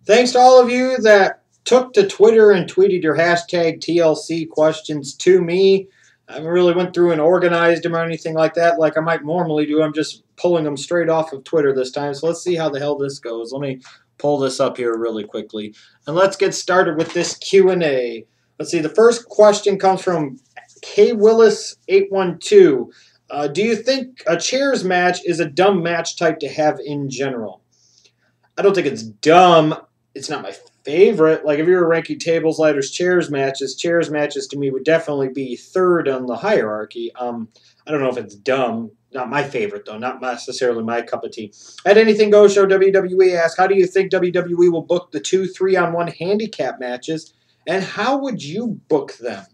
Thanks to all of you that took to Twitter and tweeted your hashtag TLC questions to me. I haven't really went through and organized them or anything like that like I might normally do. I'm just pulling them straight off of Twitter this time. So let's see how the hell this goes. Let me pull this up here really quickly. And let's get started with this Q&A. Let's see. The first question comes from K Willis 812. Do you think a chairs match is a dumb match type to have in general? I don't think it's dumb. It's not my favorite. Like, if you were ranking tables, ladders, chairs matches to me would definitely be third on the hierarchy. I don't know if it's dumb. Not my favorite, though. Not necessarily my cup of tea. At Anything Goes Show, WWE asked, how do you think WWE will book the 2 3-on-1 handicap matches, and how would you book them?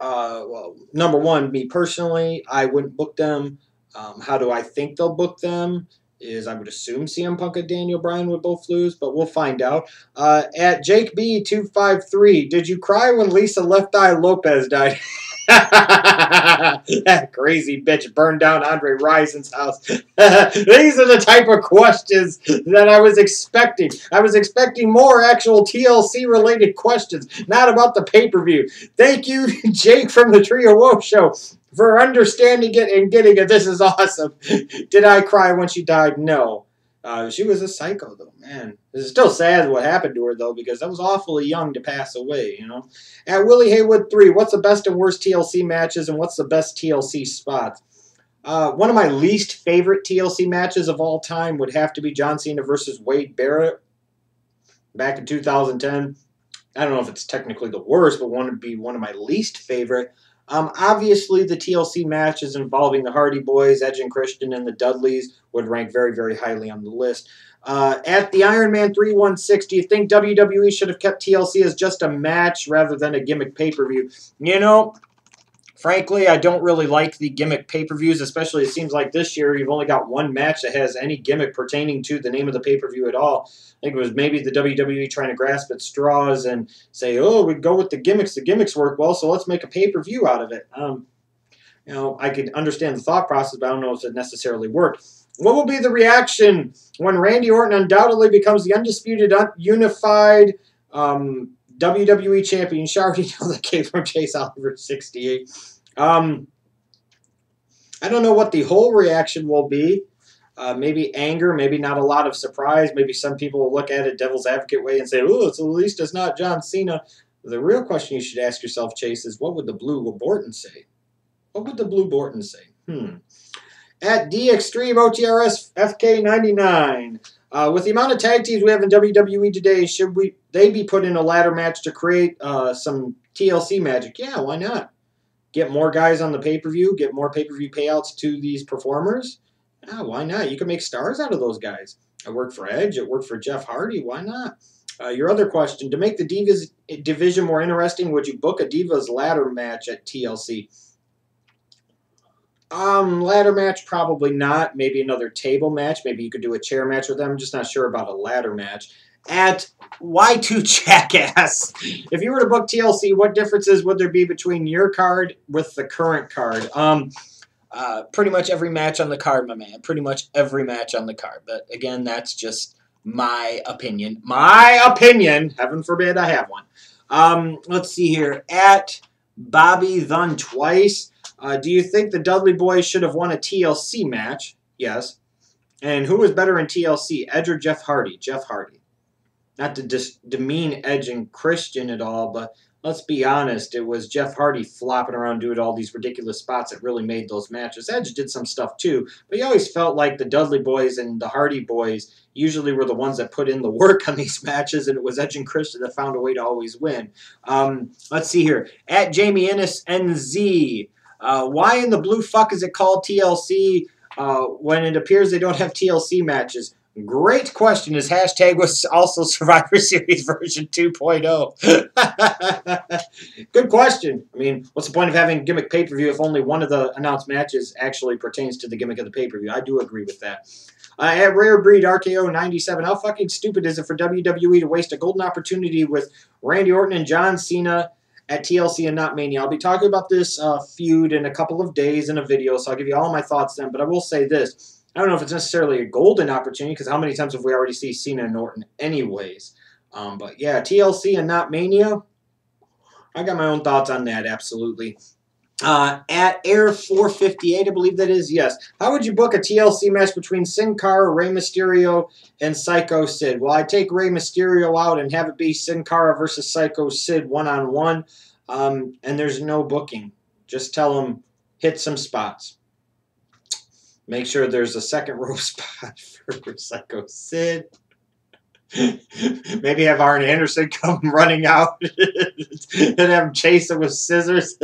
Well, number one, me personally, I wouldn't book them. How do I think they'll book them? Is I would assume CM Punk and Daniel Bryan would both lose, but we'll find out. At Jake B253, did you cry when Lisa Left Eye Lopez died? That crazy bitch burned down Andre Rison's house. These are the type of questions that I was expecting. I was expecting more actual TLC-related questions, not about the pay-per-view. Thank you, Jake from the Trio Wolf Show, for understanding it and getting it. This is awesome. Did I cry when she died? No. She was a psycho, though, man. It's still sad what happened to her, though, because that was awfully young to pass away, you know. At Willie Haywood 3, what's the best and worst TLC matches, and what's the best TLC spots? One of my least favorite TLC matches of all time would have to be John Cena versus Wade Barrett back in 2010. I don't know if it's technically the worst, but one would be one of my least favorite. Obviously, the TLC matches involving the Hardy Boys, Edge and Christian, and the Dudleys would rank very, very highly on the list. At the Iron Man 316, do you think WWE should have kept TLC as just a match rather than a gimmick pay-per-view? You know, frankly, I don't really like the gimmick pay-per-views, especially it seems like this year you've only got one match that has any gimmick pertaining to the name of the pay-per-view at all. I think it was maybe the WWE trying to grasp at straws and say, oh, we go with the gimmicks. The gimmicks work well, so let's make a pay-per-view out of it. You know, I could understand the thought process, but I don't know if it necessarily worked. What will be the reaction when Randy Orton undoubtedly becomes the undisputed, unified WWE champion? You already know that came from Chase Oliver 68. I don't know what the whole reaction will be. Maybe anger, maybe not a lot of surprise. Maybe some people will look at it devil's advocate way and say, oh, it's at least it's not John Cena. The real question you should ask yourself, Chase, is what would the Blue Borton say? What would the Blue Borton say? At D Extreme OTRS FK99, with the amount of tag teams we have in WWE today, should they be put in a ladder match to create some TLC magic? Yeah, why not? Get more guys on the pay-per-view, get more pay-per-view payouts to these performers. Yeah, why not? You can make stars out of those guys. It worked for Edge. It worked for Jeff Hardy. Why not? Your other question, to make the Divas division more interesting, would you book a Divas ladder match at TLC? Ladder match, probably not. Maybe another table match. Maybe you could do a chair match with them. I'm just not sure about a ladder match. At Y2 Jackass, if you were to book TLC, what differences would there be between your card with the current card? Pretty much every match on the card, my man. Pretty much every match on the card. But again, that's just my opinion. My opinion. Heaven forbid I have one. Let's see here. At Bobby Thun Twice, do you think the Dudley Boys should have won a TLC match? Yes. And who was better in TLC, Edge or Jeff Hardy? Jeff Hardy. Not to demean Edge and Christian at all, but let's be honest, it was Jeff Hardy flopping around doing all these ridiculous spots that really made those matches. Edge did some stuff too, but you always felt like the Dudley Boys and the Hardy Boys usually were the ones that put in the work on these matches, and it was Edge and Christian that found a way to always win. Let's see here. At Jamie Ennis NZ, why in the blue fuck is it called TLC when it appears they don't have TLC matches? Great question. His hashtag was also Survivor Series version 2.0. Good question. I mean, what's the point of having a gimmick pay-per-view if only one of the announced matches actually pertains to the gimmick of the pay-per-view? I do agree with that. At Rare Breed RKO 97, how fucking stupid is it for WWE to waste a golden opportunity with Randy Orton and John Cena at TLC and not Mania? I'll be talking about this feud in a couple of days in a video, so I'll give you all my thoughts then, but I will say this. I don't know if it's necessarily a golden opportunity because how many times have we already seen Cena and Orton anyways? But yeah, TLC and not Mania. I got my own thoughts on that, absolutely. At Air 458, I believe that is, yes. How would you book a TLC match between Sin Cara, Rey Mysterio, and Psycho Sid? Well, I take Rey Mysterio out and have it be Sin Cara versus Psycho Sid one-on-one, and there's no booking. Just tell them, hit some spots. Make sure there's a second row spot for Psycho Sid. Maybe have Arn Anderson come running out and have him chase him with scissors.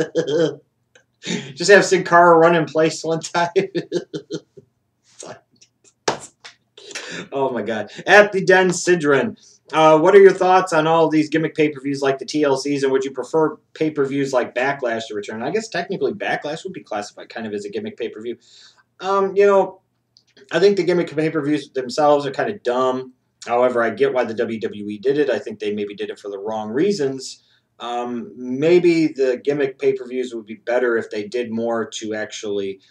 Just have Sin Cara run in place one time. Oh my God. At the Den Sidron. What are your thoughts on all of these gimmick pay-per-views like the TLCs, and would you prefer pay-per-views like Backlash to return? I guess technically Backlash would be classified kind of as a gimmick pay-per-view. You know, I think the gimmick pay-per-views themselves are kind of dumb. However, I get why the WWE did it. I think they maybe did it for the wrong reasons. Maybe the gimmick pay-per-views would be better if they did more to actually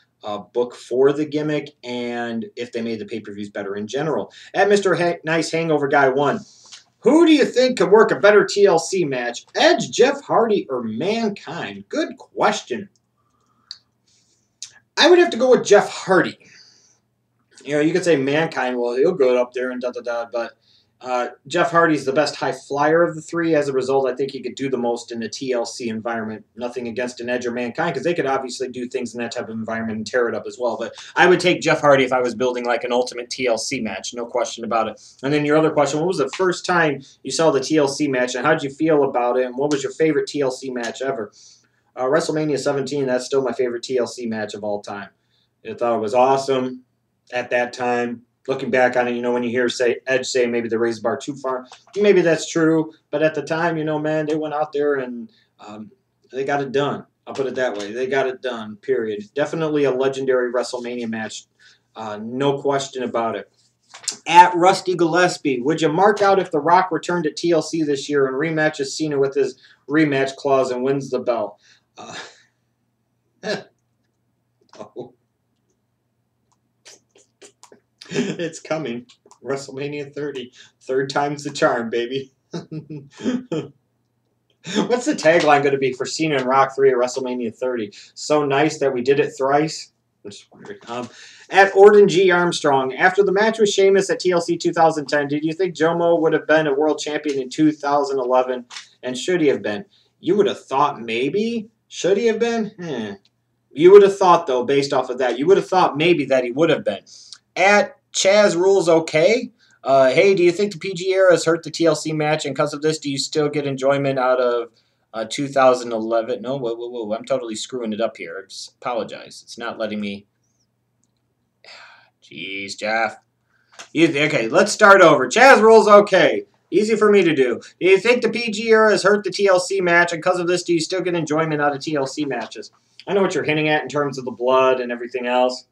book for the gimmick and if they made the pay-per-views better in general. At Mr. Nice Hangover Guy 1, who do you think could work a better TLC match? Edge, Jeff Hardy, or Mankind? Good question. I would have to go with Jeff Hardy. You know, you could say Mankind, well, he'll go up there and da-da-da, but Jeff Hardy's the best high flyer of the three. As a result, I think he could do the most in a TLC environment. Nothing against an Edge or Mankind, because they could obviously do things in that type of environment and tear it up as well. But I would take Jeff Hardy if I was building like an ultimate TLC match, no question about it. And then your other question, what was the first time you saw the TLC match, and how did you feel about it, and what was your favorite TLC match ever? WrestleMania 17, that's still my favorite TLC match of all time. I thought it was awesome at that time. Looking back on it, you know, when you hear Edge say maybe they raised the bar too far, maybe that's true. But at the time, you know, man, they went out there and they got it done. I'll put it that way. They got it done, period. Definitely a legendary WrestleMania match. No question about it. At Rusty Gillespie, would you mark out if The Rock returned to TLC this year and rematches Cena with his rematch clause and wins the belt? Oh. It's coming. WrestleMania 30. Third time's the charm, baby. What's the tagline going to be for Cena and Rock 3 at WrestleMania 30? So nice that we did it thrice? I'm just wondering. At Orton G. Armstrong, after the match with Sheamus at TLC 2010, did you think Jomo would have been a world champion in 2011? And should he have been? You would have thought maybe. Should he have been? You would have thought, though, based off of that, you would have thought maybe that he would have been. At Chaz Rules Okay, hey, do you think the PG era has hurt the TLC match? And because of this, do you still get enjoyment out of 2011? No, whoa, I'm totally screwing it up here. Just apologize. It's not letting me. Jeez, Jeff. Okay, let's start over. Chaz Rules Okay. Easy for me to do. Do you think the PG era has hurt the TLC match? And because of this, do you still get enjoyment out of TLC matches? I know what you're hinting at in terms of the blood and everything else.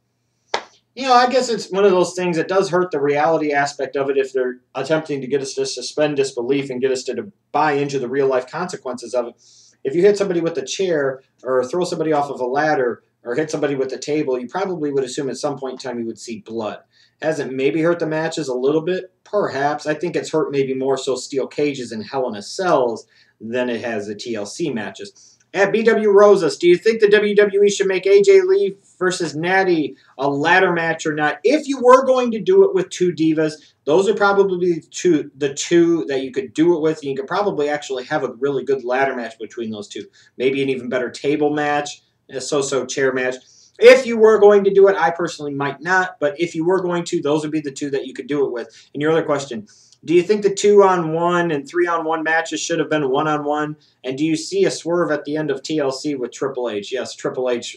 You know, I guess it's one of those things that does hurt the reality aspect of it if they're attempting to get us to suspend disbelief and get us to buy into the real-life consequences of it. If you hit somebody with a chair or throw somebody off of a ladder or hit somebody with a table, you probably would assume at some point in time you would see blood. Has it maybe hurt the matches a little bit? Perhaps. I think it's hurt maybe more so steel cages and Hell in a Cells than it has the TLC matches. At BW Rosas, do you think the WWE should make AJ Lee versus Natty a ladder match or not? If you were going to do it with two divas, those would probably be the two that you could do it with, and you could probably actually have a really good ladder match between those two. Maybe an even better table match, a so-so chair match. If you were going to do it, I personally might not, but if you were going to, those would be the two that you could do it with. And your other question, do you think the 2-on-1 and 3-on-1 matches should have been 1-on-1? And do you see a swerve at the end of TLC with Triple H? Yes, Triple H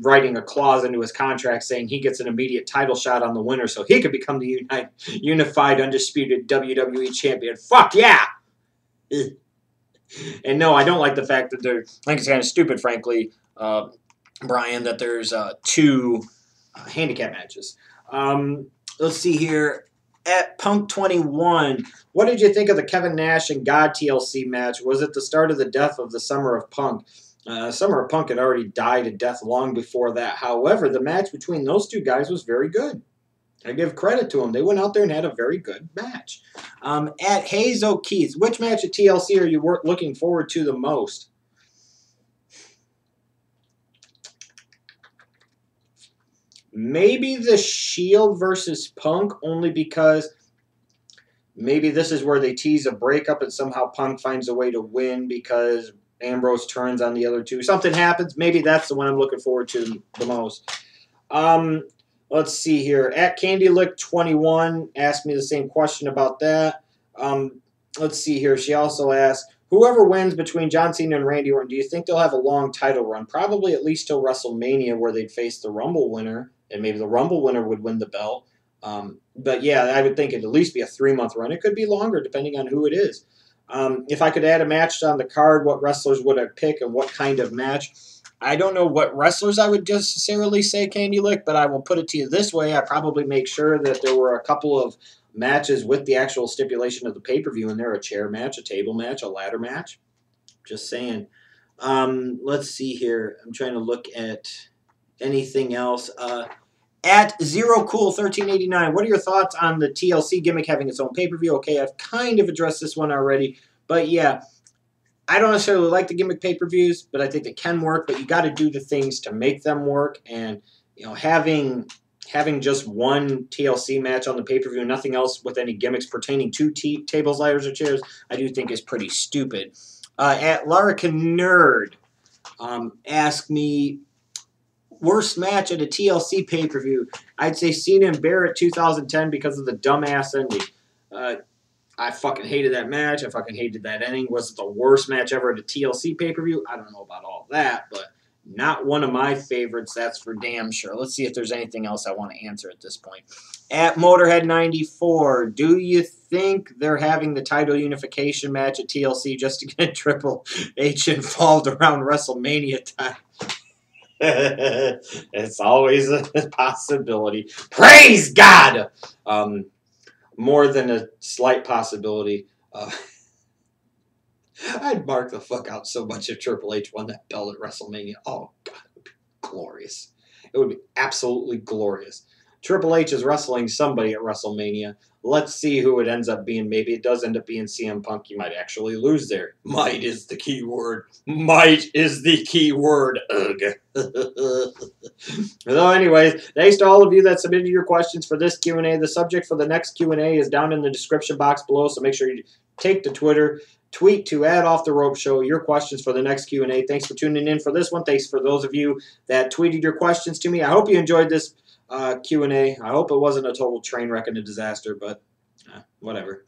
writing a clause into his contract saying he gets an immediate title shot on the winner so he could become the unified, undisputed WWE champion. Fuck yeah! And no, I don't like the fact that they're, I think it's kind of stupid, frankly, Brian, that there's two handicap matches. Let's see here. At Punk 21, what did you think of the Kevin Nash and God TLC match? Was it the start of the death of the Summer of Punk? Summer of Punk had already died a death long before that. However, the match between those two guys was very good. I give credit to them. They went out there and had a very good match. At Hayes O'Keefe, which match at TLC are you looking forward to the most? Maybe the Shield versus Punk, only because maybe this is where they tease a breakup and somehow Punk finds a way to win because Ambrose turns on the other two. Something happens. Maybe that's the one I'm looking forward to the most. Let's see here. At CandyLick21 asked me the same question about that. Let's see here. She also asked, whoever wins between John Cena and Randy Orton, do you think they'll have a long title run? Probably at least till WrestleMania, where they'd face the Rumble winner, and maybe the Rumble winner would win the belt. But yeah, I would think it'd at least be a 3-month run. It could be longer, depending on who it is. If I could add a match on the card, what wrestlers would I pick and what kind of match? I don't know what wrestlers I would necessarily say, Candy Lick, but I will put it to you this way. I probably make sure that there were a couple of matches with the actual stipulation of the pay-per-view in there, a chair match, a table match, a ladder match. Just saying. Let's see here. I'm trying to look at anything else. At ZeroCool1389, what are your thoughts on the TLC gimmick having its own pay-per-view? Okay, I've kind of addressed this one already, but yeah, I don't necessarily like the gimmick pay-per-views, but I think they can work, but you got to do the things to make them work, and having just one TLC match on the pay-per-view and nothing else with any gimmicks pertaining to tables, ladders, or chairs, I do think is pretty stupid. At Larrikin Nerd, asked me, worst match at a TLC pay-per-view. I'd say Cena and Barrett 2010 because of the dumbass ending. I fucking hated that match. I fucking hated that ending. Was it the worst match ever at a TLC pay-per-view? I don't know about all that, but not one of my favorites, that's for damn sure. Let's see if there's anything else I want to answer at this point. At Motorhead94, do you think they're having the title unification match at TLC just to get Triple H involved around WrestleMania time? It's always a possibility. Praise God! More than a slight possibility. I'd mark the fuck out so much if Triple H won that belt at WrestleMania. Oh, God, it would be glorious. It would be absolutely glorious. Triple H is wrestling somebody at WrestleMania. Let's see who it ends up being. Maybe it does end up being CM Punk. You might actually lose there. Might is the key word. Might is the key word. Ugh. So anyways, thanks to all of you that submitted your questions for this Q&A. The subject for the next Q&A is down in the description box below, so make sure you take to Twitter, tweet to @OffTheRope your questions for the next Q&A. Thanks for tuning in for this one. Thanks for those of you that tweeted your questions to me. I hope you enjoyed this Q&A. I hope it wasn't a total train wreck and a disaster, but whatever.